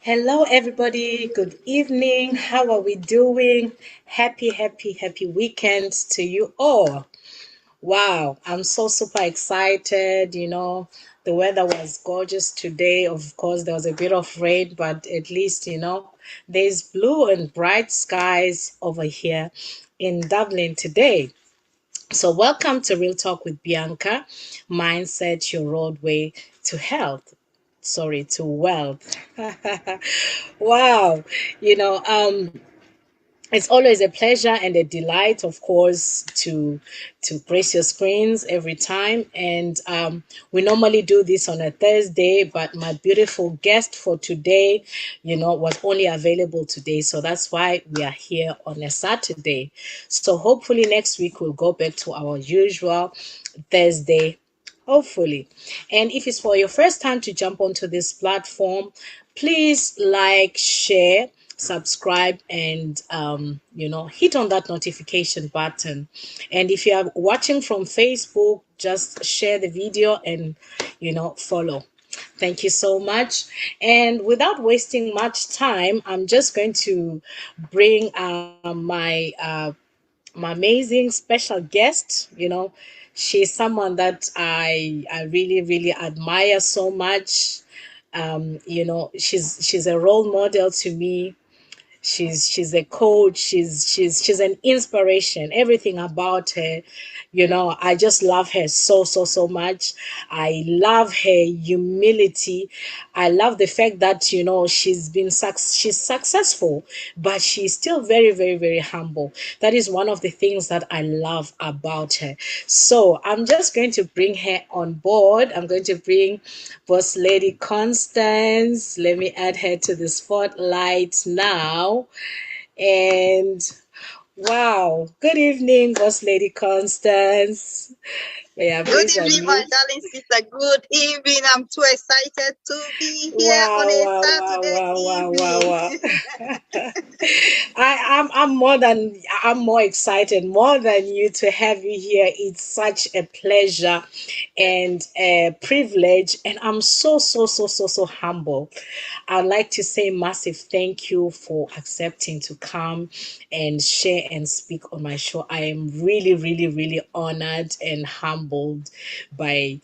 Hello, everybody. Good evening. How are we doing? Happy weekend to you all. Wow, I'm so super excited. The weather was gorgeous today. Of course, there was a bit of rain, but at least, there's blue and bright skies over here in Dublin today. So, welcome to Real Talk with Bianca, Mindset Your Roadway to Health. Sorry, to wealth. Wow. You know, um, it's always a pleasure and a delight, of course, to grace your screens every time. And we normally do this on a Thursday, but my beautiful guest for today, was only available today. So that's why we are here on a Saturday. So hopefully next week we'll go back to our usual Thursday. Hopefully. And if it's for your first time to jump onto this platform, please like, share, subscribe, and hit on that notification button. And if you are watching from Facebook, just share the video and follow. Thank you so much. And without wasting much time, I'm just going to bring my amazing special guest. She's someone that I really admire so much. She's a role model to me. She's a coach. She's an inspiration. Everything about her, I just love her so much. I love her humility. I love the fact that she's successful, but she's still very humble. That is one of the things that I love about her. So I'm just going to bring her on board. I'm going to bring Boss Lady Constance. Let me add her to the spotlight now. And wow, good evening, Boss Lady Constance. May I Good please evening, my unmute? darling sister. Good evening. I'm too excited to be here on Wow, a wow, wow, Saturday wow, wow, wow, evening. wow. I'm more excited more than you to have you here. It's such a pleasure and a privilege, and I'm so humble. I'd like to say massive thank you for accepting to come and share and speak on my show. I am really honored and humbled by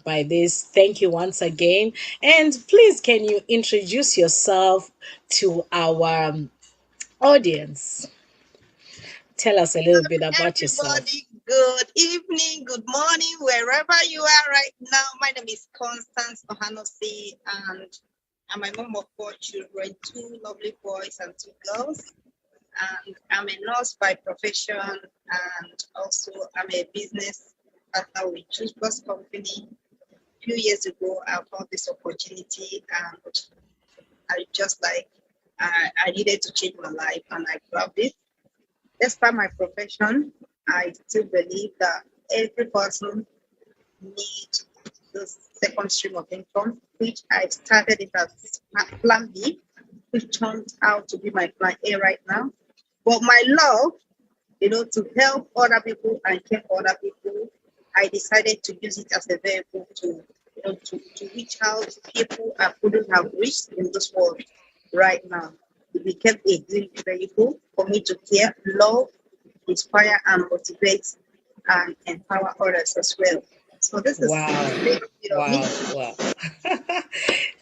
by this. Thank you once again. And please, can you introduce yourself to our audience? Tell us a little bit about yourself. Everybody, good evening, good morning, wherever you are right now. My name is Constance Ohanusi, and I'm a mom of 4 children, 2 lovely boys and 2 girls. And I'm a nurse by profession, and also I'm a business partner with Choose Plus Company. Few years ago, I found this opportunity, and I just like I needed to change my life, and I grabbed it. Despite my profession, I still believe that every person needs this second stream of income, which I started it as Plan B, which turned out to be my Plan A right now. But my love, to help other people and care for other people, I decided to use it as a vehicle to reach out to people I couldn't have reached in this world right now. It became a dream vehicle for me to care, love, inspire, and motivate and empower others as well. So this is a Wow. little bit of me. Wow.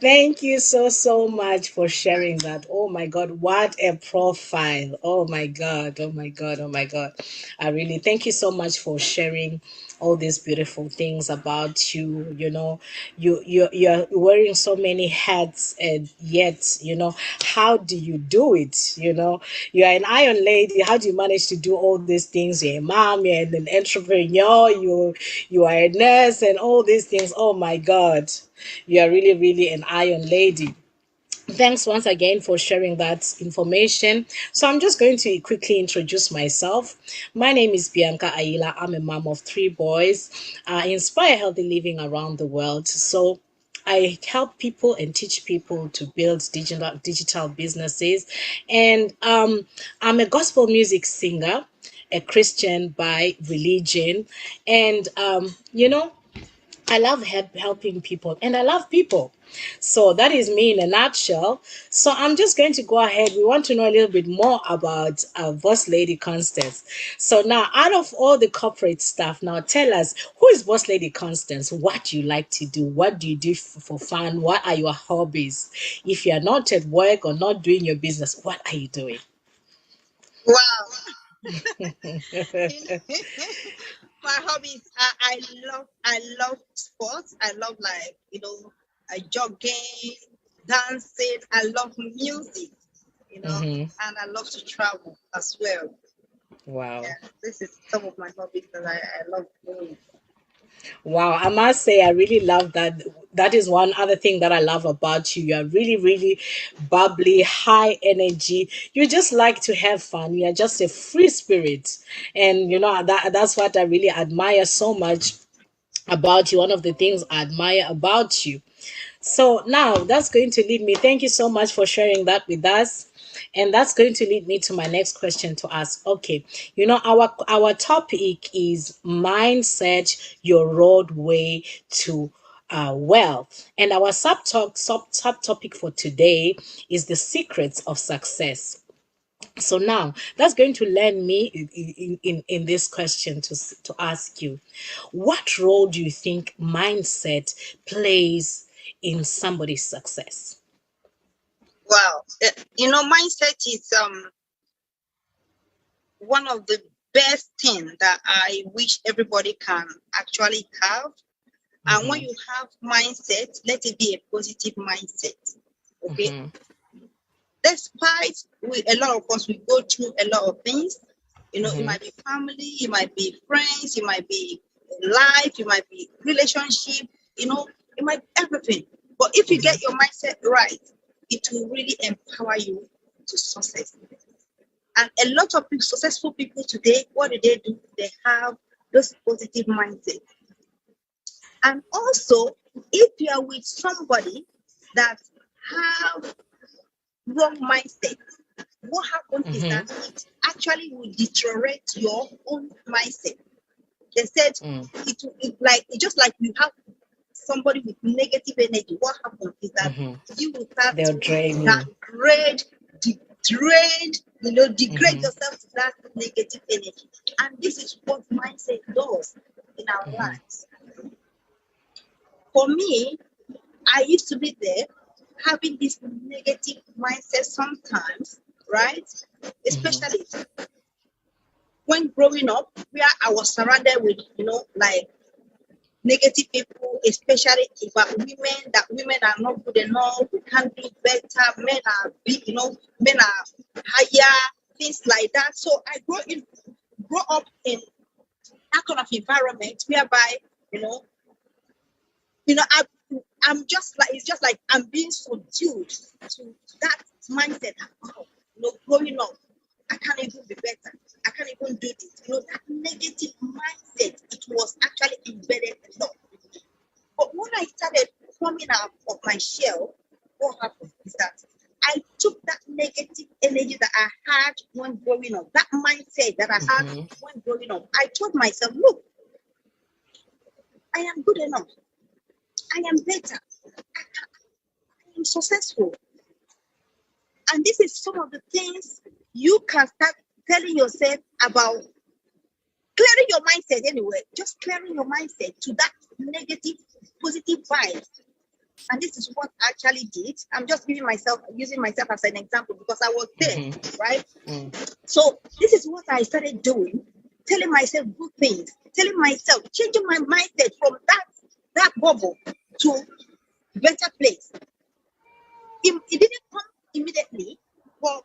Thank you so much for sharing that. Oh my God, what a profile. Oh my God, oh my God, oh my God. I really thank you so much for sharing all these beautiful things about you. You're wearing so many hats, and yet, how do you do it? You're an iron lady. How do you manage to do all these things? You're a mom, you're an entrepreneur, you are a nurse, and all these things. Oh my God, you are really an iron lady. Thanks once again for sharing that information. So I'm just going to quickly introduce myself. My name is Bianca Aila. I'm a mom of 3 boys. I inspire healthy living around the world. So I help people and teach people to build digital businesses. And I'm a gospel music singer, a Christian by religion. And I love helping people and I love people. So that is me in a nutshell. So I'm just going to go ahead. We want to know a little bit more about Boss Lady Constance. So now, out of all the corporate stuff, now tell us, who is Boss Lady Constance? What do you like to do? What do you do for fun? What are your hobbies? If you are not at work or not doing your business, what are you doing? Wow. My hobbies, I love sports. I love, like, jogging, dancing. I love music, Hmm. and I love to travel as well. Wow. Yeah, this is some of my hobbies that I love doing. Wow, I must say, I really love that. That is one other thing that I love about you. You are really, really bubbly, high energy. You just like to have fun. You are just a free spirit. And that's what I really admire so much about you. One of the things I admire about you. So now that's going to lead me. Thank you so much for sharing that with us. And that's going to lead me to my next question to ask. Okay, our topic is mindset, your roadway to wealth. And our subtopic for today is the secrets of success. So now that's going to land me in this question to ask you, what role do you think mindset plays in somebody's success? Wow. Mindset is one of the best things that I wish everybody can actually have. And when Mm-hmm. you have mindset, let it be a positive mindset. Okay. Mm-hmm. Despite a lot of us, we go through a lot of things. It Mm-hmm. might be family, it might be friends, it might be life, it might be relationship, it might be everything. But if you Mm-hmm. get your mindset right, it will really empower you to success. And a lot of people, successful people today, what do? They have those positive mindset. And also, if you are with somebody that have wrong mindset, what happens is Mm-hmm. that it actually will deteriorate your own mindset. They said Mm-hmm. it's just like you have somebody with negative energy. What happens is that Mm-hmm. you will start They'll to drain you. downgrade, degrade Mm-hmm. yourself to that negative energy. And this is what mindset does in our Mm-hmm. lives. For me, I used to be there having this negative mindset sometimes, right? Mm-hmm. Especially when growing up, where I was surrounded with, like negative people, especially about women, that women are not good enough, we can't do better, men are big, men are higher, things like that. So I grow up in that kind of environment whereby, you know, I I'm just like, it's just like I'm being subdued to that mindset. Oh, growing up, I can't even be better. I can't even do this. That negative mindset, it was actually embedded a lot. But when I started coming out of my shell, what happened is that I took that negative energy that I had when growing up, that mindset that I had Mm-hmm. when growing up. I told myself, look, I am good enough. I am better. I am successful. And this is some of the things you can start telling yourself about clearing your mindset anyway. Just clearing your mindset to that negative, positive vibe. And this is what I actually did. I'm just using myself as an example because I was there, Mm-hmm. right? So this is what I started doing, telling myself good things, telling myself, changing my mindset from that bubble to better place. It didn't come immediately, but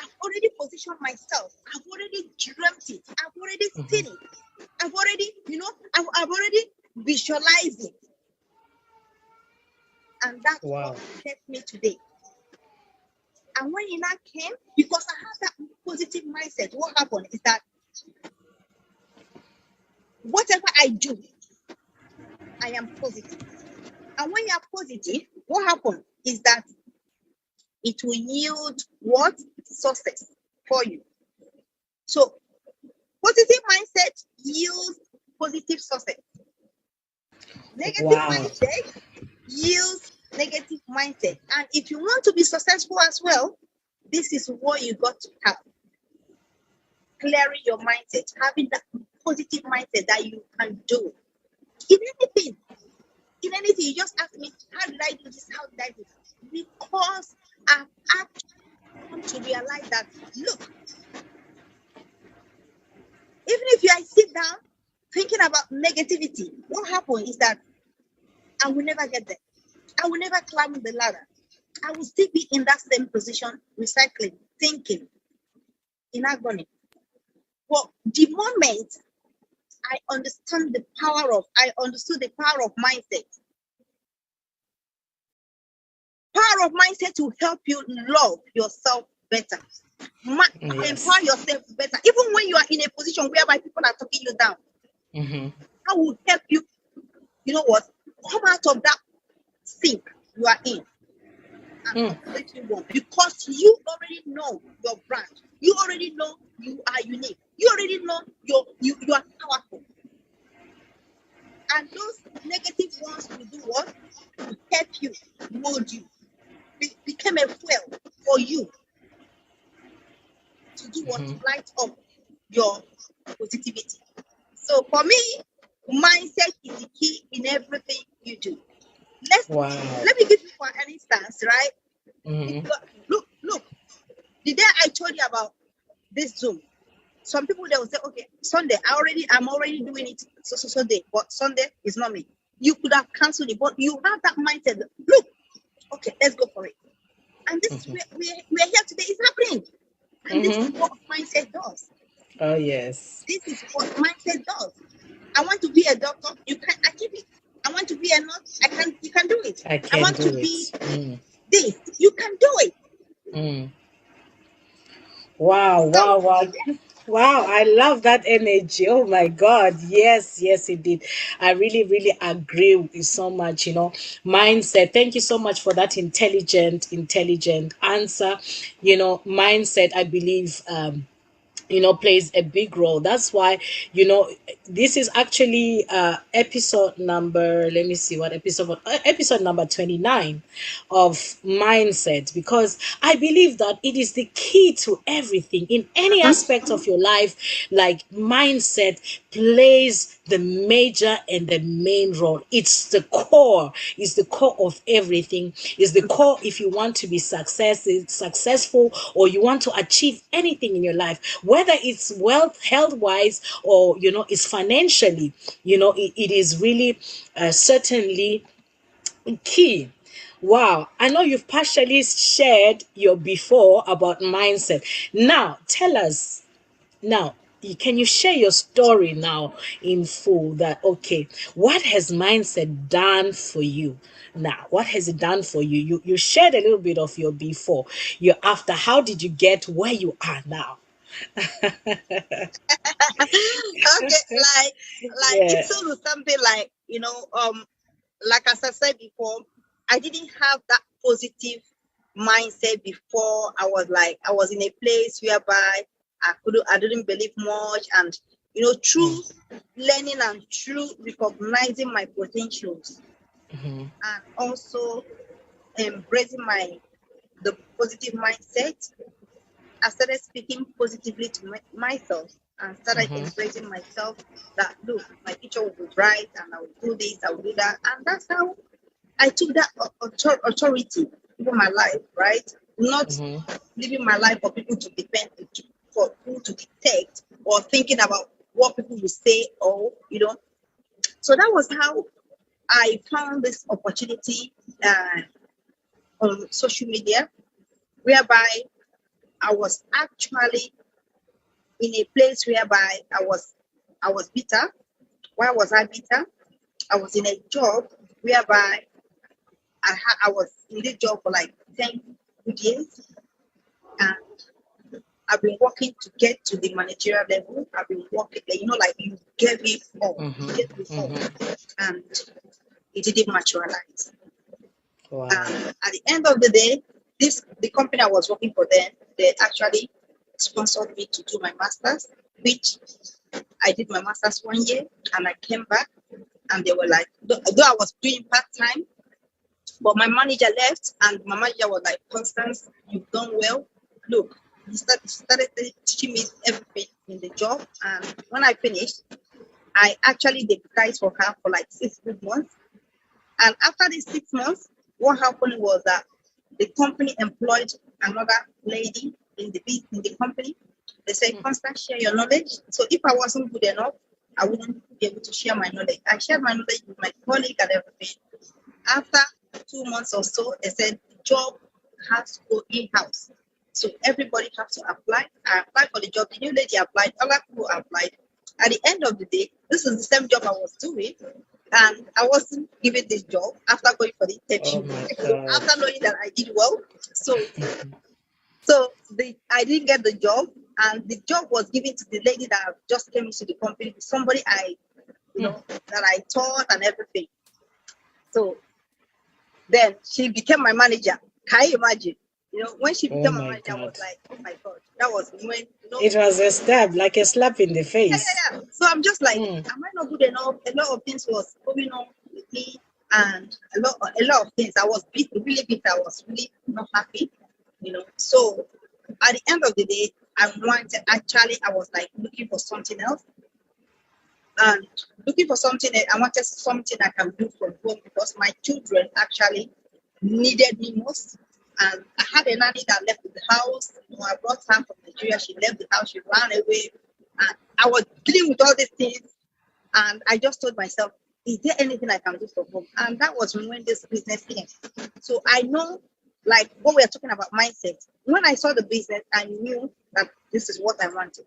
I've already positioned myself. I've already dreamt it. I've already Mm-hmm. seen it. I've already, I've already visualized it. And that's what Wow. kept me today. And when it now came, because I had that positive mindset, what happened is that whatever I do, I am positive. And when you are positive, what happens is that it will yield what? Success for you. So positive mindset yields positive success. Negative Wow. mindset yields negative mindset. And if you want to be successful as well, this is what you got to have. Clearing your mindset, having that positive mindset that you can do in anything. In anything, you just ask me, how did I do this? How did I do that? Because I've actually come to realize that, look, even if I sit down thinking about negativity, what happens is that I will never get there. I will never climb the ladder. I will still be in that same position, recycling, thinking, in agony. But the moment I understood the power of mindset. Power of mindset will help you love yourself better. Yes. Empower yourself better. Even when you are in a position whereby people are talking you down, that will help you, you know what, come out of that sink you are in and completely wrong. Because you already know your brand. You already know you are unique. You already know you are powerful. And those negative ones will do what? Will help you, mold you. Became a fuel for you to do what? Light up your positivity. So for me, mindset is the key in everything you do. Let me give you an instance, right? Look, the day I told you about this Zoom, some people they will say, okay, Sunday, I'm already doing it Sunday, but Sunday is not me. You could have cancelled it, but you have that mindset. Look, okay, let's go for it. And this is where we're here today. It's happening. And this is what mindset does. Oh yes. This is what mindset does. I want to be a doctor. You can achieve it. I want to be a nurse. You can do it. I want to be this. You can do it. Wow, wow, wow. Wow, I love that energy. Oh my God. Yes, yes, indeed. I really, really agree with you so much. Mindset. Thank you so much for that intelligent answer. Mindset, I believe, plays a big role. That's why, this is actually episode number, let me see what episode number 29 of mindset, because I believe that it is the key to everything in any aspect of your life. Like, mindset plays the major and the main role. It's the core of everything. It's the core if you want to be successful, or you want to achieve anything in your life, whether it's wealth, health wise, or it's financially. It is really certainly key. Wow, I know you've partially shared your before about mindset. Now tell us, now, can you share your story now in full? That, okay, what has mindset done for you? Now, what has it done for you? You shared a little bit of your before, your after. How did you get where you are now? Okay, like Yeah. it's sort of something like, like as I said before, I didn't have that positive mindset before. I was in a place whereby I didn't believe much, and through learning and through recognizing my potentials, and also embracing the positive mindset, I started speaking positively to myself and started embracing myself, that look, my future will be bright and I will do this, I will do that. And that's how I took that authority over my life, right? Not living my life for people to depend, for people to detect, or thinking about what people will say, or, So that was how I found this opportunity on social media, whereby I was actually in a place whereby I was bitter. Why was I bitter? I was in a job whereby I was in this job for like 10 good years, and I've been working to get to the managerial level. I've been working, like you gave it all, and it didn't materialize. Wow. At the end of the day, the company I was working for then, they actually sponsored me to do my master's, which I did my master's 1 year, and I came back and they were like, though I was doing part-time, but my manager left, and my manager was like, Constance, you've done well. Look, he started teaching me everything in the job. And when I finished, I actually deputized for her for like 6 good months. And after these 6 months, what happened was that the company employed another lady in the company. They said, Constance, share your knowledge. So if I wasn't good enough, I wouldn't be able to share my knowledge. I shared my knowledge with my colleague and everything. After 2 months or so, they said the job has to go in-house. So everybody has to apply. I applied for the job. The new lady applied. Other people applied. At the end of the day, this is the same job I was doing, and I wasn't given this job after going for the interview. After knowing that I did well, I didn't get the job, and the job was given to the lady that just came into the company, somebody that I taught and everything. So then she became my manager. Can you imagine? When she became my manager, I was like, oh my God, that was when, it was a stab, like a slap in the face. Yeah. So I'm just like, am I not good enough? A lot of things was going on with me, and a lot of things. I was really bitter. I was really not happy, So at the end of the day, I was like looking for something else. And looking for something, I wanted something I can do from home, because my children actually needed me most. And I had a nanny that left the house. I brought her from Nigeria. She left the house. She ran away. And I was dealing with all these things. And I just told myself, is there anything I can do from home? And that was when this business came. So I know, like what we are talking about, mindset. When I saw the business, I knew that this is what I wanted.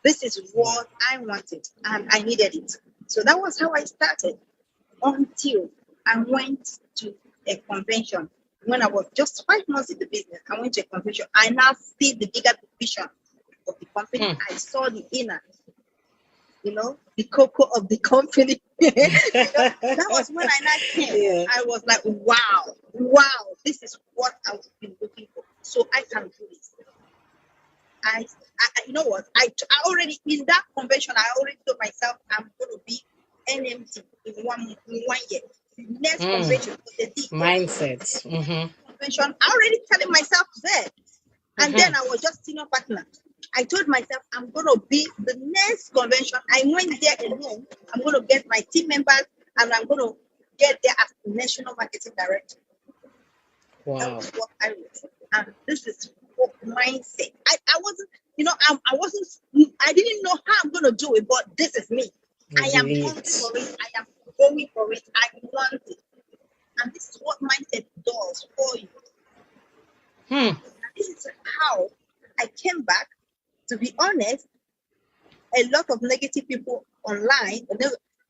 This is what I wanted, and I needed it. So that was how I started, until I went to a convention. When I was just 5 months in the business, I went to a convention. I now see the bigger vision of the company. I saw the inner, the cocoa of the company. That was when I now came. Yeah. I was like, wow, this is what I've been looking for. So I can do this. You know what? I already, in that convention, I already told myself I'm going to be NMT in one year. The next convention, the mindset. Convention, I already telling myself there. And then I was just senior partner. I told myself I'm going to be the next convention. I went there alone. I'm going to get my team members, and I'm going to get there as national marketing director. Wow. That was what I was. And this is what mindset. I wasn't, I didn't know how I'm going to do it, but this is me. I am going for it. I am going for it. I want it. And this is what mindset does for you. And this is how I came back. To be honest, a lot of negative people online,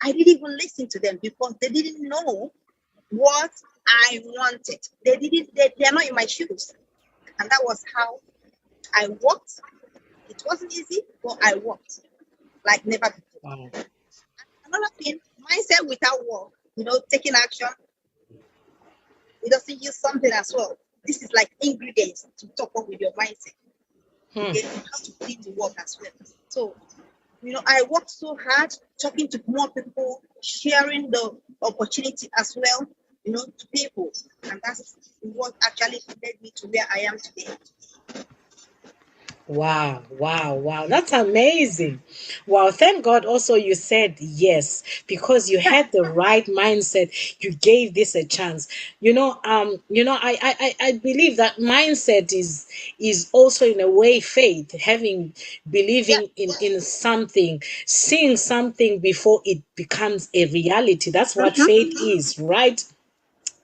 I didn't even listen to them, because they didn't know what I wanted. They're not in my shoes. And that was how I worked. It wasn't easy, but I worked like never before. Wow. Another thing, mindset without work, taking action, it doesn't use something as well. This is like ingredients to top up with your mindset. Okay, you have to put in the work as well. So, I worked so hard, talking to more people, sharing the opportunity as well, to people. And that's what actually led me to where I am today. Wow. That's amazing. Wow. Thank God also you said yes, because you had the right mindset. You gave this a chance. I believe that mindset is also in a way faith, believing in something, seeing something before it becomes a reality. That's what faith is, right?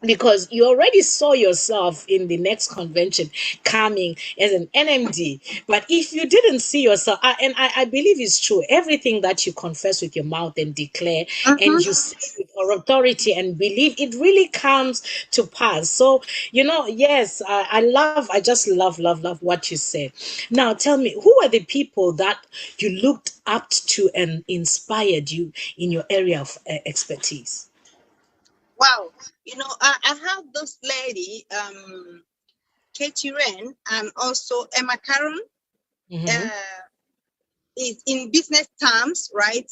Because you already saw yourself in the next convention coming as an NMD. But if you didn't see yourself, I believe it's true, everything that you confess with your mouth and declare, and you say with authority and believe, it really comes to pass. So, yes, I just love what you said. Now, tell me, who are the people that you looked up to and inspired you in your area of expertise? Wow. I have this lady, Katie Wren, and also Emma Caron. Is in business terms, right?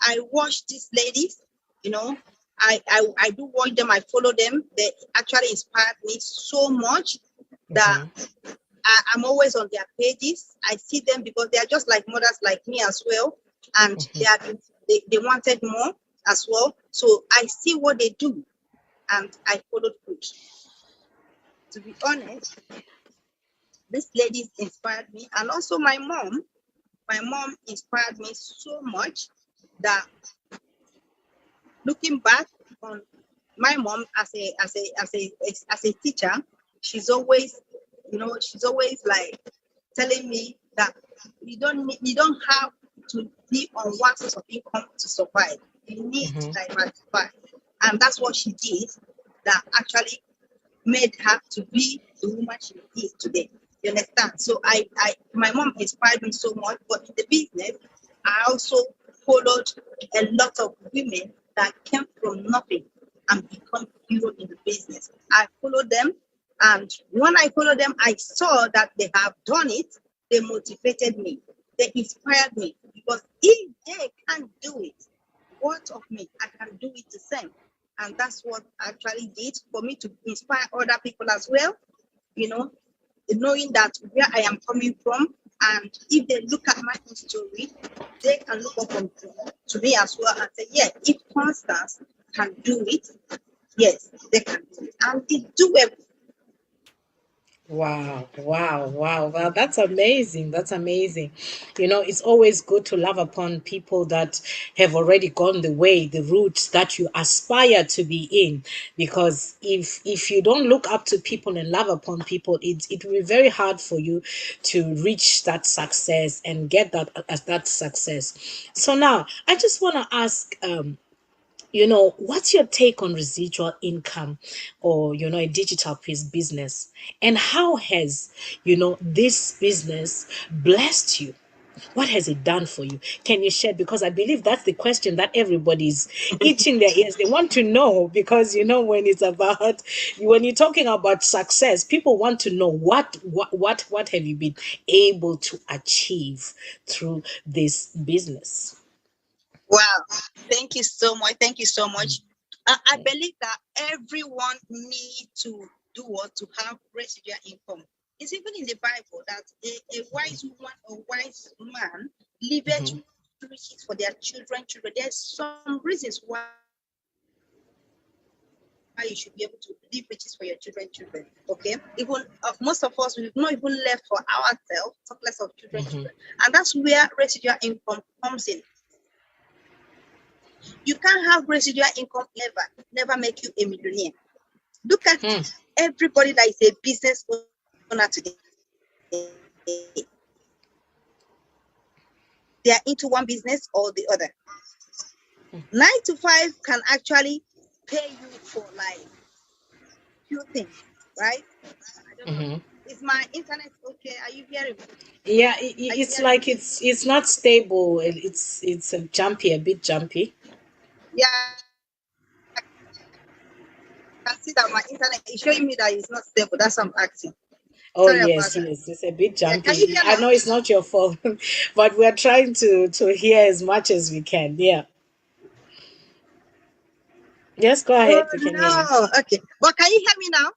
I watch these ladies, you know, I do watch them, I follow them. They actually inspired me so much that I'm always on their pages. I see them because they are just like mothers like me as well. And they wanted more as well. So I see what they do and I followed suit. To be honest, these ladies inspired me. And also my mom inspired me so much that looking back on my mom as a teacher, she's always, she's always like telling me that you don't have to be on one source of income to survive. You need to diversify, and that's what she did. That actually made her to be the woman she is today. You understand? So my mom inspired me so much, but in the business, I also followed a lot of women that came from nothing and become hero in the business. I followed them, and when I followed them, I saw that they have done it. They motivated me. They inspired me because if they can't do it, what of me? I can do it the same. And that's what I actually did for me to inspire other people as well, you know, knowing that where I am coming from, and if they look at my own story, they can look up to me as well and say, yeah, if Constance can do it, yes, they can do it. And they do everything. Wow, wow, wow, wow. That's amazing. That's amazing. It's always good to love upon people that have already gone the way, the route that you aspire to be in. Because if you don't look up to people and love upon people, it will be very hard for you to reach that success and get that success. So now I just want to ask what's your take on residual income or, a digital piece business? And how has, this business blessed you? What has it done for you? Can you share? Because I believe that's the question that everybody's itching their ears. They want to know because, when it's about, when you're talking about success, people want to know what have you been able to achieve through this business? Wow. Thank you so much. Thank you so much. I believe that everyone needs to do what to have residual income. It's even in the Bible that a wise woman or wise man leaveth riches for their children. There's some reasons why you should be able to leave riches for your children. Okay, even most of us we've not even left for ourselves, talk less of children, and that's where residual income comes in. You can't have residual income never make you a millionaire. Look at everybody that is a business owner today. They are into one business or the other. 9 to 5 can actually pay you for like few things, right? I don't know. Is my internet okay? Are you hearing me? Yeah, Are you it's hearing like me? it's not stable. It's a bit jumpy. Yeah, I can see that my internet is showing me that it's not stable. That's what I'm asking. Oh Sorry about yes, that. yes, it's a bit Yeah, can you jumpy. hear I now? know it's not your fault, but we're trying to hear as much as we can. Yeah. Yes, go Oh ahead. We can hear you. no. Okay. But can you hear me now?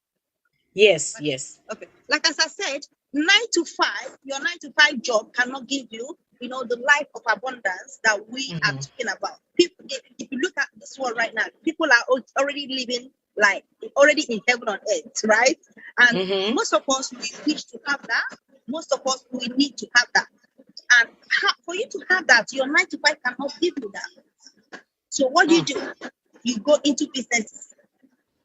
Yes, Okay. yes. Okay. Like as I said, 9 to 5, your 9 to 5 job cannot give you, the life of abundance that we are talking about. People, if you look at this world right now, people are already living like already in heaven on earth, right? And most of us we wish to have that. Most of us we need to have that. And for you to have that, your 9 to 5 cannot give you that. So what do? You go into business.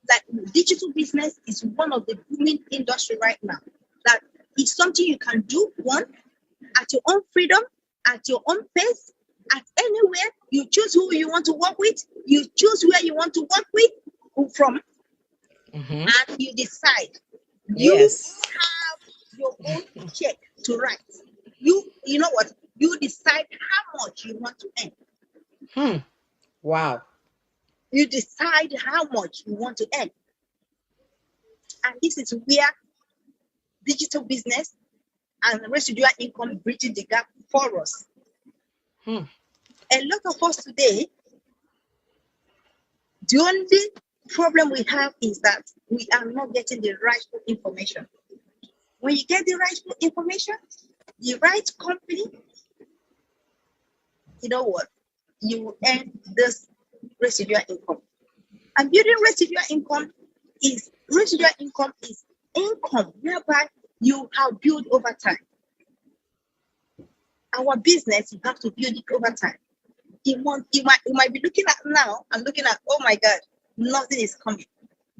Like digital business is one of the booming industry right now. That it's something you can do one at your own freedom, at your own pace, at anywhere. You choose who you want to work with. You choose where you want to work with who from, and you decide. You Yes. have your own check to write. You know what? You decide how much you want to earn. Wow. You decide how much you want to earn. And this is where digital business and residual income bridging the gap for us. A lot of us today, the only problem we have is that we are not getting the right information. When you get the right information, the right company, you know what? You will earn this residual income. And building residual income is income whereby you have built over time. Our business, you have to build it over time. You might be looking at now and looking at, oh my God, nothing is coming.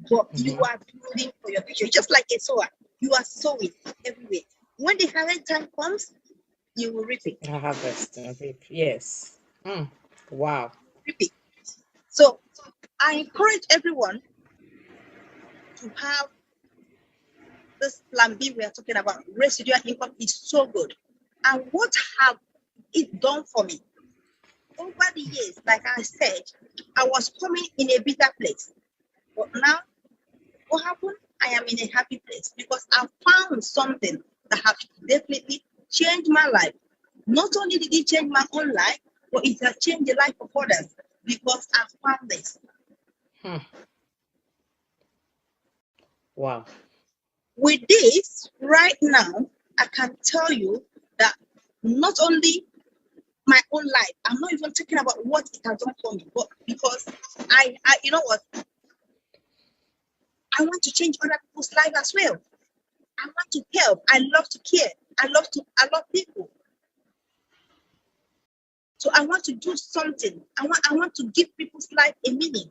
But you are building for your future. Just like a sower, you are sowing everywhere. When the harvest time comes, you will reap it. Harvest and reap. Yes. Wow. Reap it. So I encourage everyone to have this plan B we are talking about. Residual income is so good. And what have it done for me? Over the years, like I said, I was coming in a bitter place. But now, what happened? I am in a happy place because I found something that has definitely changed my life. Not only did it change my own life, but it has changed the life of others because I found this. Wow. With this, right now, I can tell you that not only my own life, I'm not even talking about what it has done for me, but because I you know what? I want to change other people's life as well. I want to help. I love to care. I love people. So I want to do something. I want to give people's life a meaning.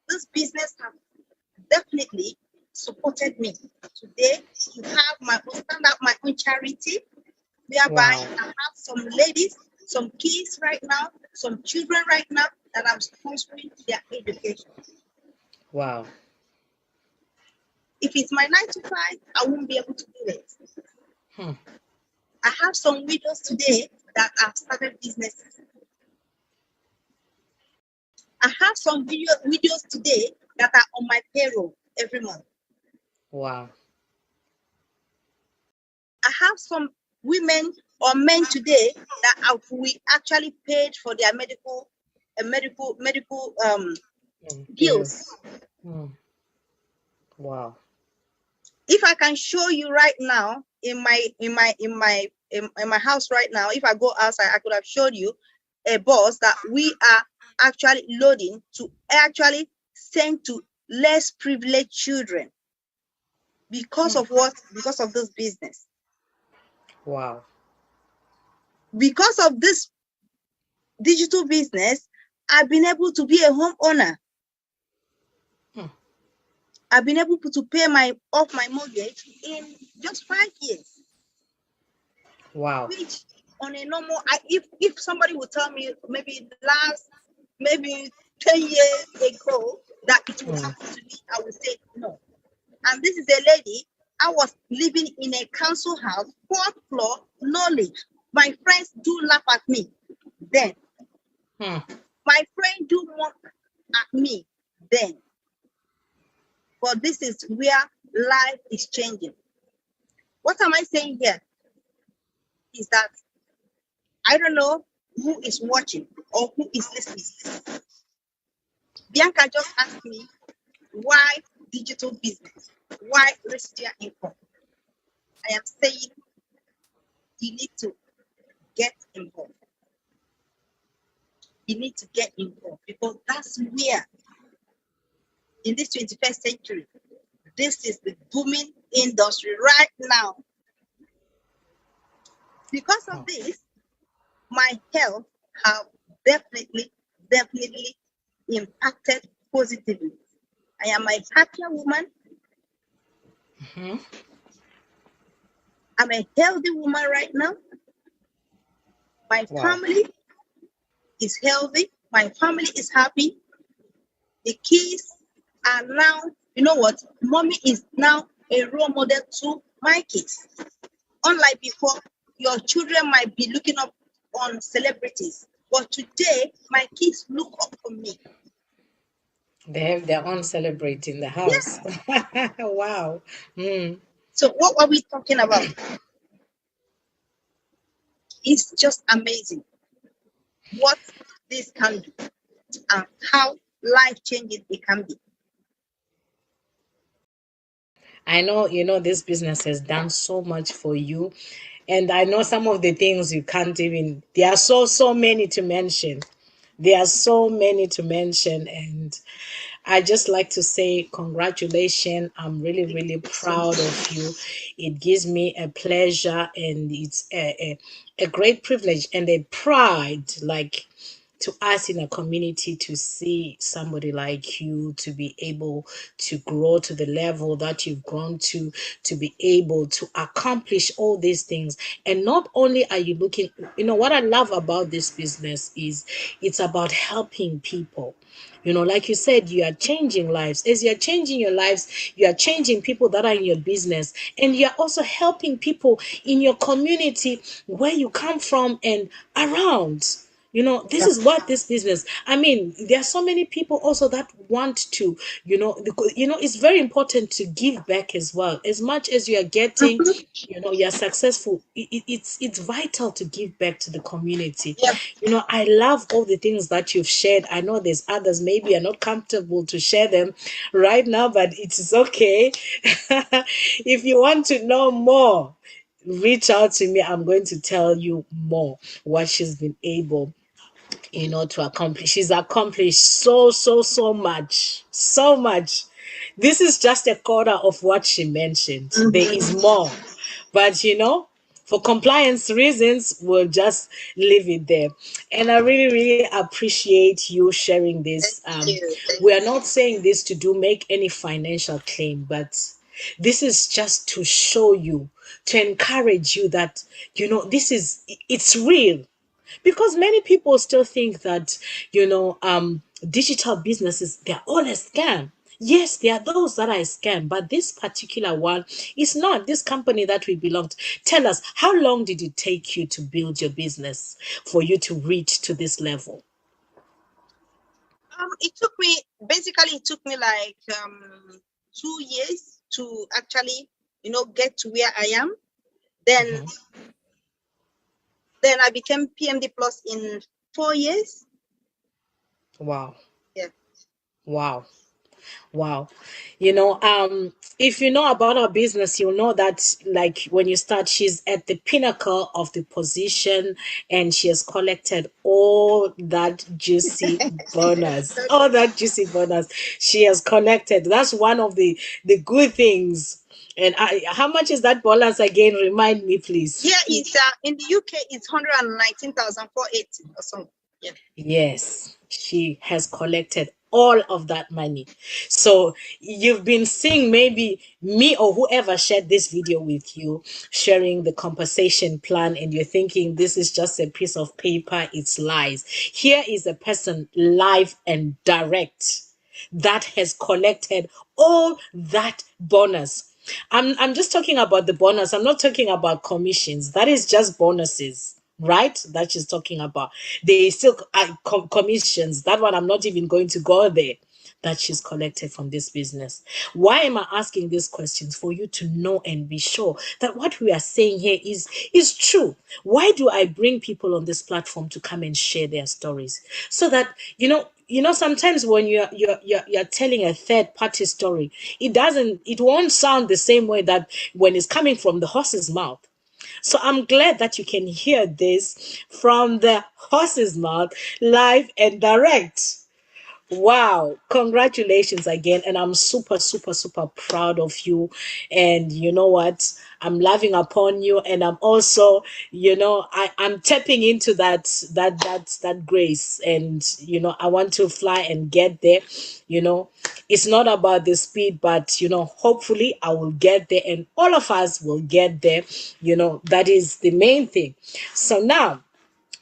This business has definitely supported me. Today, you have my own charity, whereby I have some ladies, some kids right now, some children right now that I'm sponsoring their education. Wow. If it's my 9 to 5, I won't be able to do it. I have some widows today that have started businesses. I have some widows today that are on my payroll every month. Wow. I have some women or men today that we actually paid for their medical bills. Wow. If I can show you right now in my house right now, if I go outside, I could have showed you a bus that we are actually loading to actually send to less privileged children. Because of what? Because of this business. Wow. Because of this digital business, I've been able to be a homeowner. I've been able to pay off my mortgage in just 5 years. Wow. Which on a normal, if somebody would tell me maybe 10 years ago that it would happen to me, I would say no. And this is a lady. I was living in a council house, 4th floor, no lift. My friends do laugh at me then. My friend do mock at me then. But this is where life is changing. What am I saying here? Is that I don't know who is watching or who is listening. Bianca just asked me, why digital business? Why residual income? I am saying you need to get involved. You need to get involved because that's where, in this 21st century, this is the booming industry right now. Because of this, my health have definitely impacted positively. I am a happier woman. I'm a healthy woman right now. My family is healthy. My family is happy. The kids are now, you know what? Mommy is now a role model to my kids. Unlike before, your children might be looking up on celebrities. But today, my kids look up for me. They have their own celebrity in the house. Yeah. Wow. So what are we talking about? It's just amazing. what this can do and how life-changing it can be. I know, this business has done so much for you. And I know some of the things you can't even, there are so many to mention. There are so many to mention. And I just like to say congratulations. I'm really, Thank really you so proud of much. you. It gives me a pleasure, and it's a great privilege and a pride, like, to us in a community, to see somebody like you to be able to grow to the level that you've grown to be able to accomplish all these things. And not only are you looking, what I love about this business is it's about helping people. Like you said, you are changing lives. As you're changing your lives, you are changing people that are in your business. And you're also helping people in your community where you come from and around. This Yeah. is what this business. I mean, there are so many people also that want to, because, it's very important to give back as well. As much as you are getting, Mhm. you're successful, it's vital to give back to the community. Yeah. I love all the things that you've shared. I know there's others, maybe you're not comfortable to share them right now, but it is okay. If you want to know more, reach out to me. I'm going to tell you more what she's been able, to accomplish. She's accomplished so much. So much. This is just a quarter of what she mentioned. There is Mhm. more. But for compliance reasons, we'll just leave it there. And I really, really appreciate you sharing this. Thank you. Thank We are you. not saying this to make any financial claim, but this is just to show you, to encourage you that, it's real. Because many people still think that, digital businesses, they're all a scam. Yes, there are those that are a scam, but this particular one is not. This company that we belong to. Tell us, how long did it take you to build your business for you to reach to this level? It took me basically it took me like 2 years to actually, get to where I am. Then Mhm. then I became PMD Plus in 4 years. Wow. Yeah. Wow. Wow. If you know about our business, you'll know that, like, when you start, she's at the pinnacle of the position, and she has collected all that juicy bonus. All that juicy bonus she has collected. That's one of the good things. And how much is that bonus again? Remind me, please. Here is in the UK it's 119,480 or something. Yeah. Yes, she has collected all of that money. So you've been seeing maybe me or whoever shared this video with you sharing the compensation plan, and you're thinking this is just a piece of paper, it's lies. Here is a person live and direct that has collected all that bonus. I'm just talking about the bonus. I'm not talking about commissions. That is just bonuses, right? That she's talking about. They still commissions. That one I'm not even going to go there. That she's collected from this business. Why am I asking these questions? For you to know and be sure that what we are saying here is true. Why do I bring people on this platform to come and share their stories? So that sometimes when you're telling a third party story, it won't sound the same way that when it's coming from the horse's mouth. So I'm glad that you can hear this from the horse's mouth, live and direct. Wow, congratulations again. And I'm super proud of you. And you know what? I'm loving upon you. And I'm also, I'm tapping into that grace. And I want to fly and get there. It's not about the speed, but hopefully I will get there, and all of us will get there. That is the main thing. So now,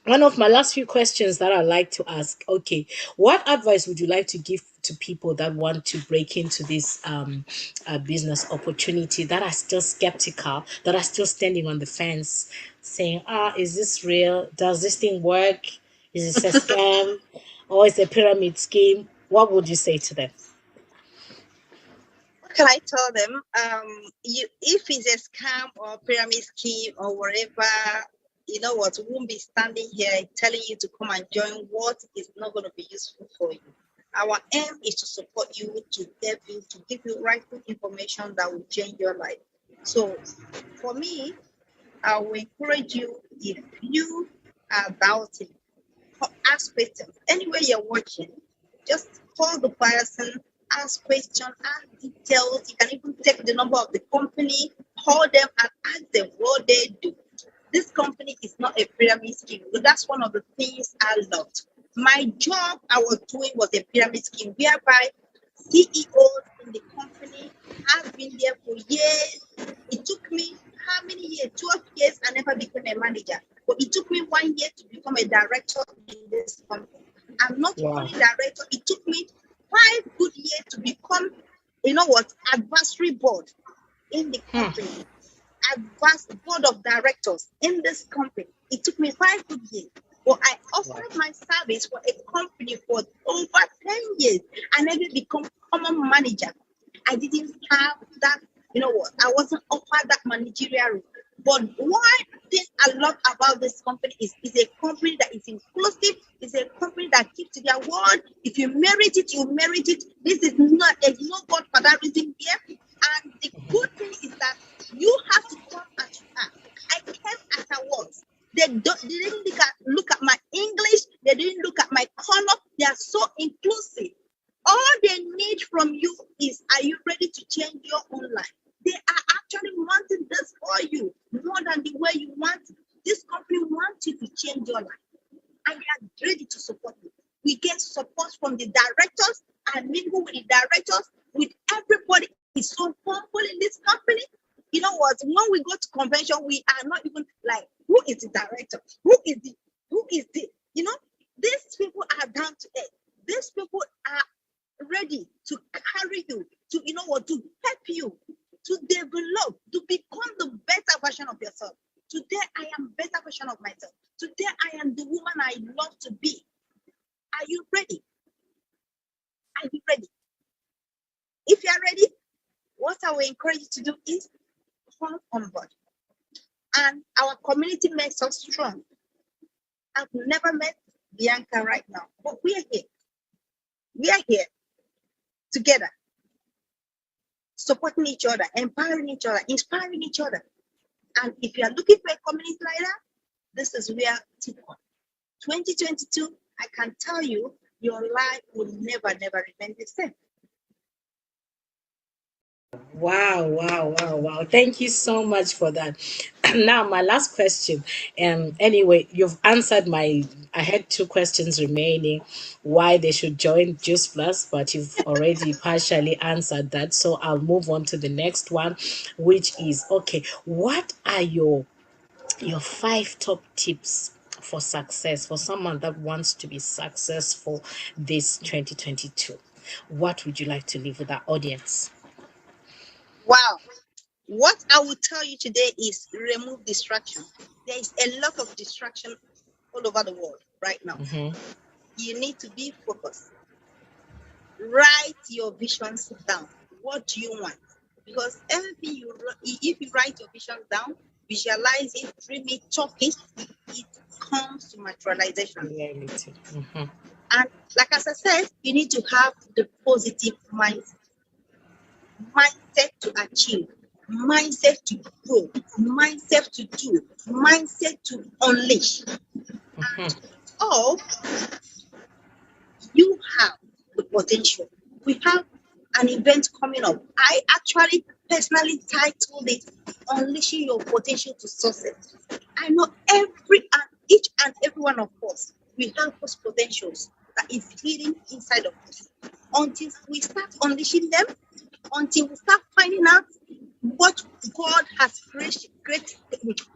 one of my last few questions that I like to ask. Okay, what advice would you like to give to people that want to break into this business opportunity, that are still skeptical, that are still standing on the fence, saying, is this real? Does this thing work? Is this a scam? Or is it a pyramid scheme? What would you say to them? What can I tell them? If it's a scam or pyramid scheme or whatever, you know what, we won't be standing here telling you to come and join what is not going to be useful for you. Our aim is to support you, to help you, to give you rightful information that will change your life. So for me, I will encourage you, if you are doubting, ask questions. Anywhere you're watching, just call the person, ask questions, ask details. You can even take the number of the company, call them and ask them what they do. This company is not a pyramid scheme. So that's one of the things I loved. My job I was doing was a pyramid scheme whereby CEOs in the company have been there for years. It took me how many years? 12 years. I never became a manager. But it took me 1 year to become a director in this company. I'm not only director, it took me 5 good years to become, you know what, advisory board in the company. Advanced board of directors in this company. It took me 5 good years. But I offered my service for a company for over 10 years. I never become common manager. I didn't have that, you know what, I wasn't offered that managerial role. But one thing I love about this company is it's a company that is inclusive. It's a company that keeps to their word. If you merit it, you merit it. This is not, there's no godfatherism here. And the good thing is that you have to come as you are. I came as I was. They didn't look at my English. They didn't look at my color. They are so inclusive. All they need from you is, are you ready to change your own life? They are actually wanting this for you more than the way you want it. This company wants you to change your life, and they are ready to support you. We get support from the directors. I mingle with the directors, with everybody. It's so humble in this company. You know what? When we go to convention, we are not even like, who is the director? Who is the, you know, these people are down to earth. These people are ready to carry you, to, you know what, to help you, to develop, to become the better version of yourself. Today, I am better version of myself. Today, I am the woman I love to be. Are you ready? Are you ready? If you are ready, what I will encourage you to do is come on board. And our community makes us strong. I've never met Bianca right now, but we are here. We are here together, supporting each other, empowering each other, inspiring each other. And if you are looking for a community like that, this is where to come. 2022, I can tell you, your life will never remain the same. Wow. Thank you so much for that. Now, my last question. Anyway, you've answered I had 2 questions remaining, why they should join Juice Plus, but you've already partially answered that. So I'll move on to the next one, which is, okay, what are your 5 top tips for success for someone that wants to be successful this 2022? What would you like to leave with our audience? Wow. What I will tell you today is remove distraction. There is a lot of distraction all over the world right now. You need to be focused. Write your visions down. What do you want? Because everything if you write your visions down, visualize it, dream it, talk it, it comes to materialization. Reality. And like as I said, you need to have the positive mindset. Mindset to achieve, mindset to grow, mindset to do, mindset to unleash. And all you have the potential. We have an event coming up. I actually personally titled it Unleashing Your Potential to Success. I know each and every one of us, we have those potentials that is hidden inside of us. Until we start unleashing them, until we start finding out what God has created,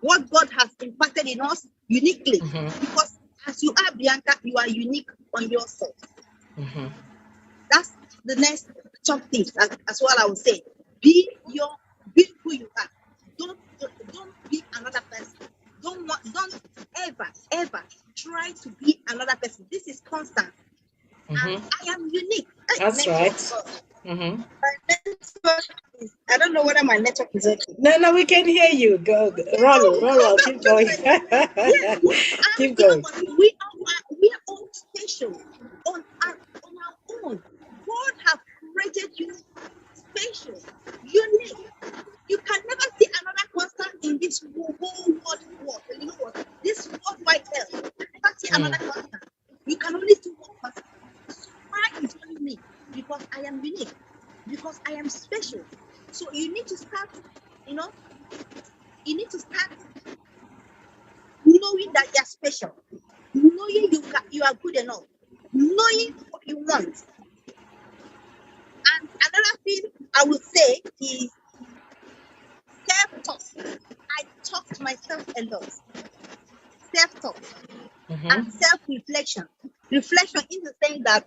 what God has impacted in us uniquely. Because as you are, Bianca, you are unique on yourself. That's the next top tip as well. I would say, be who you are. Don't be another person. Don't ever try to be another person. This is Constance. And I am unique. That's right. My network I don't know whether my network is okay. No, no, we can hear you. Go, roll, roll, roll. Keep going. Yeah, and Keep you know going. what? We are all special on our own. God has created you special, unique. You can never see another constant in this whole world. And you know what? This world wide earth, you can never see Mm, another constant. You can only see one constant. So why is only me? Because I am unique. Because I am special. So you need to start, you know, you need to start knowing that you're special, knowing you are good enough, knowing what you want. And another thing I would say is self-talk. I talk to myself a lot. Self-talk mm-hmm. and self-reflection. Reflection in the sense that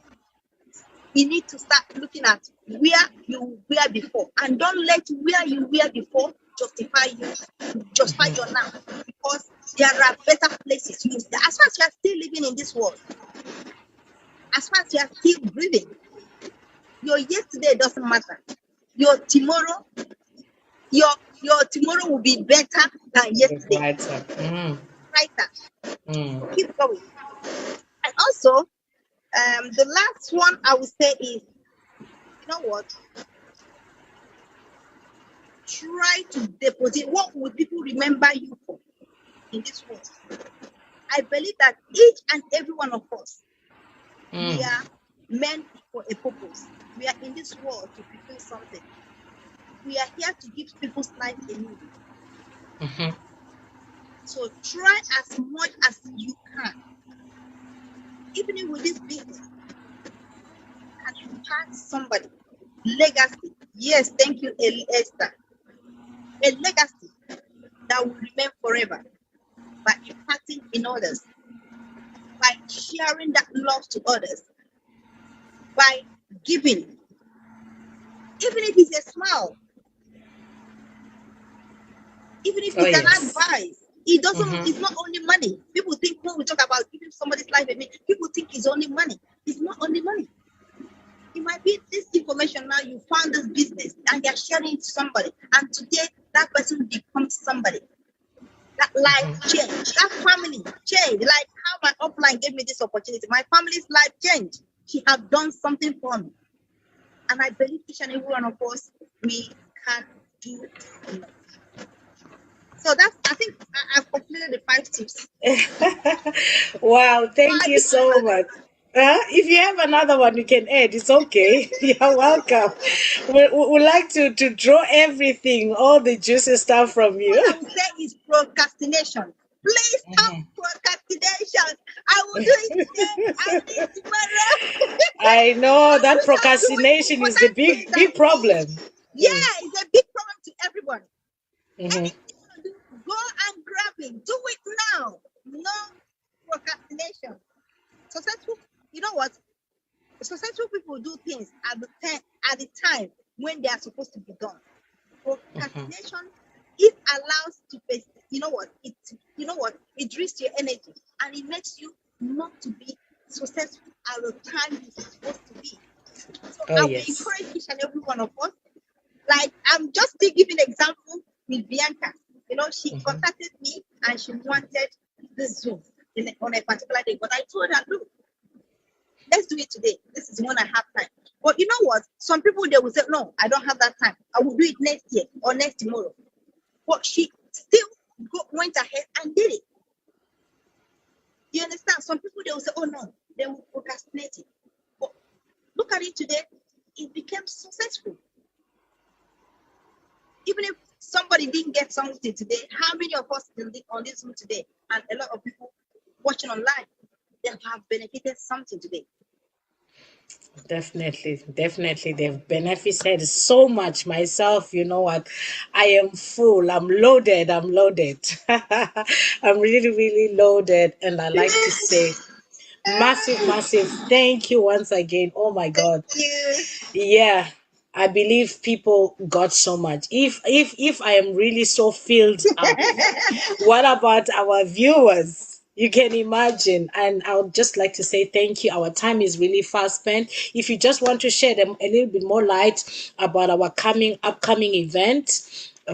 you need to start looking at where you were before, and don't let where you were before justify your now, because there are better places. As far as you are still living in this world, as far as you are still breathing, your yesterday doesn't matter. Your tomorrow, your tomorrow will be better than It's yesterday. brighter. Mm, Brighter. mm. So keep going. And also, the last one I would say is, you know what? Try to deposit. What would people remember you for in this world? I believe that each and every one of us, we Mm, are meant for a purpose. We are in this world to fulfill something. We are here to give people's life a meaning. mm-hmm. So try as much as you can, even with this business, can impact somebody. Legacy. Yes, thank you, Esther. A legacy that will remain forever by impacting in others, by sharing that love to others, by giving, even if it's a smile, even if Oh, it's an yes. advice. It doesn't. Mm-hmm. It's not only money. People think when we talk about giving somebody's life, people think it's only money. It's not only money. It might be this information now. You found this business and you're sharing it to somebody, and today that person becomes somebody. That life change, that family change. Like how my upline gave me this opportunity. My family's life changed. She had done something for me, and I believe each and every one of us, we can do enough. So that's, I think I've completed the 5 tips. Wow, thank I you think so much. If you have another one, you can add. It's okay. You're welcome. We like to draw everything, all the juicy stuff from what you. I would say is procrastination. Please stop Mhm. procrastination. I will do it today. I do it tomorrow. I know that We can do it. procrastination is the Important thing is big, that big problem. Mm, yeah, it's a big problem to everyone. mhm. Anything you do, go and grab it. Do it now. No procrastination. Successful, you know what? Successful people do things at the time when they are supposed to be done. Procrastination, it allows to face, it risks your energy and it makes you not to be successful at the time you're supposed to be. So Oh, I will yes. encourage each and every one of us. Like, I'm just still giving example with Bianca. She Mhm. contacted me and she wanted this Zoom on a particular day. But I told her, look, let's do it today. This is when I have time. But you know what? Some people, they will say, no, I don't have that time. I will do it next year or next tomorrow. But she still went ahead and did it. You understand? Some people, they will say, oh no, they will procrastinate it. But look at it today, it became successful. Even if somebody didn't get something today, how many of us on this room today, and a lot of people watching online, they have benefited something today? Definitely, definitely. They've benefited so much. Myself, you know what? I am full. I'm loaded. I'm loaded. I'm really, really loaded. And I like to say, massive, massive thank you once again. Oh my Thank God. you. Yeah. I believe people got so much. If I am really so filled up, what about our viewers? You can imagine. And I would just like to say thank you. Our time is really fast spent. If you just want to share them a little bit more light about our upcoming event,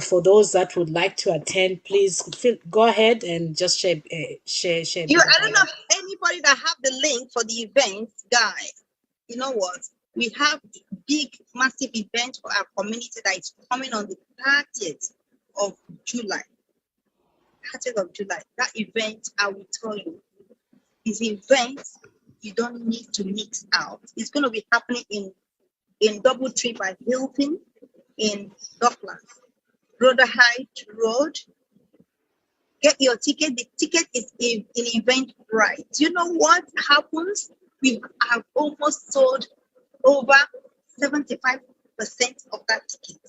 for those that would like to attend, please go ahead and just share a You, bit I don't about know it. if anybody that have the link for the event, guys. You know what? We have a big, massive event for our community that is coming on the 30th of July. 30th of July. That event, I will tell you, is an event you don't need to mix out. It's going to be happening in Doubletree by Hilton in Docklands, Rotherhithe Road. Get your ticket. The ticket is in Eventbrite. Do you know what happens? We have almost sold over 75% of that ticket.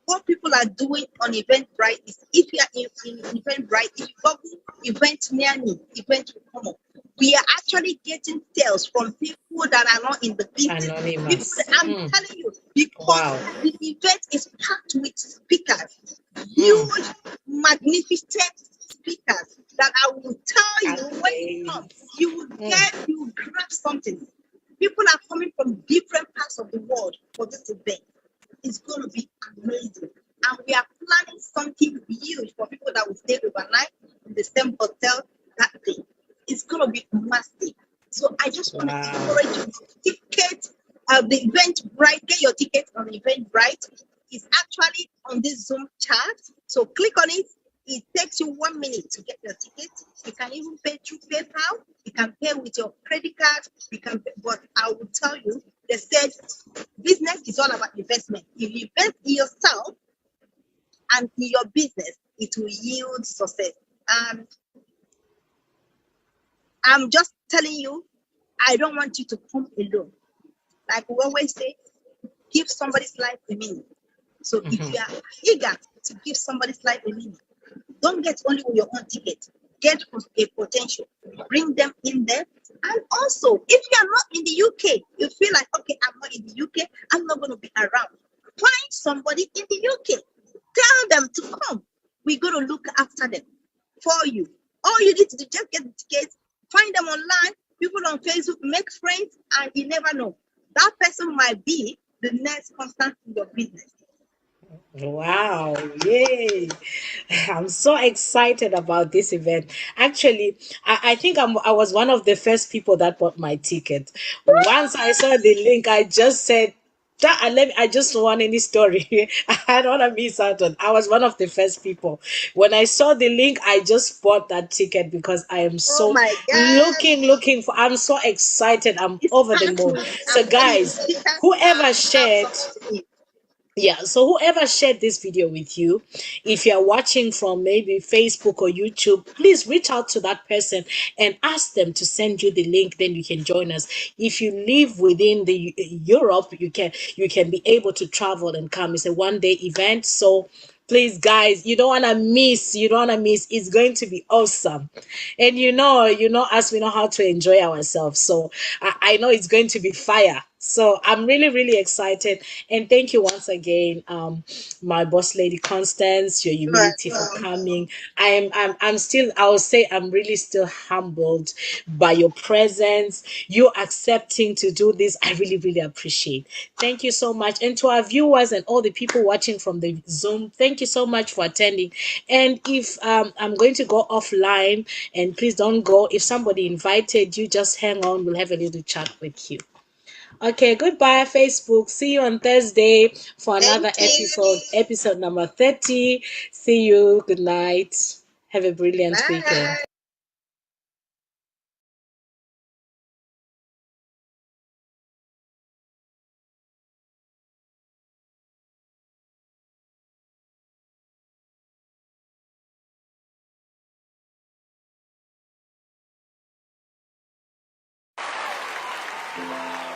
What people are doing on Eventbrite is, if you are in Eventbrite, if you Google event near me, event will come up. We are actually getting sales from people that are not in the business. People, Anonymous. I'm telling you, Wow. because the event is packed with speakers, Mm. huge, magnificent speakers that I will tell you when you come, you will Mm. you will grab something. People are coming from different parts of the world for this event. It's going to be amazing. And we are planning something huge for people that will stay overnight in the same hotel that day. It's going to be massive. So I just want to Wow. encourage you. Ticket, the Eventbrite, get your ticket on Eventbrite. It's actually on this Zoom chat. So click on it. It takes you 1 minute to get your ticket. You can even pay through PayPal. You can pay with your credit card. You can pay, but I will tell you, they said business is all about investment. If you invest in yourself and in your business, it will yield success. And I'm just telling you, I don't want you to come alone. Like we always say, give somebody's life a meaning. So if you are eager to give somebody's life a meaning, don't get only with your own ticket. Get a potential. Bring them in there. And also, if you are not in the UK, you feel like, okay, I'm not in the UK, I'm not going to be around. Find somebody in the UK. Tell them to come. We're going to look after them for you. All you need to do, just get the tickets, find them online, people on Facebook, make friends, and you never know. That person might be the next Constance in your business. Wow, yay. I'm so excited about this event. Actually, I think I was one of the first people that bought my ticket. Once I saw the link, I just said, that, I just want any story. I don't want to miss out on. I was one of the first people. When I saw the link, I just bought that ticket because I am Oh so my God. looking for. I'm so excited. I'm It's over the packed moon. with, I'm So, telling you, guys, speakers whoever have shared, something to eat. yeah, so whoever shared this video with you, if you're watching from maybe Facebook or YouTube, please reach out to that person and ask them to send you the link, then you can join us. If you live within the Europe, you can be able to travel and come. It's a 1 day event, so please, guys, you don't want to miss. It's going to be awesome. And as we know how to enjoy ourselves, so I know it's going to be fire. So I'm really, really excited. And thank you once again, my boss lady Constance, your You are humility for welcome. coming. I'm still, I will say, I'm really still humbled by your presence, you accepting to do this. I really, really appreciate. Thank you so much. And to our viewers and all the people watching from the Zoom, thank you so much for attending. And if I'm going to go offline, and please don't go. If somebody invited you, just hang on. We'll have a little chat with you. Okay, goodbye, Facebook. See you on Thursday for Thank another you. episode number 30. See you. Good night. Have a brilliant weekend. Bye.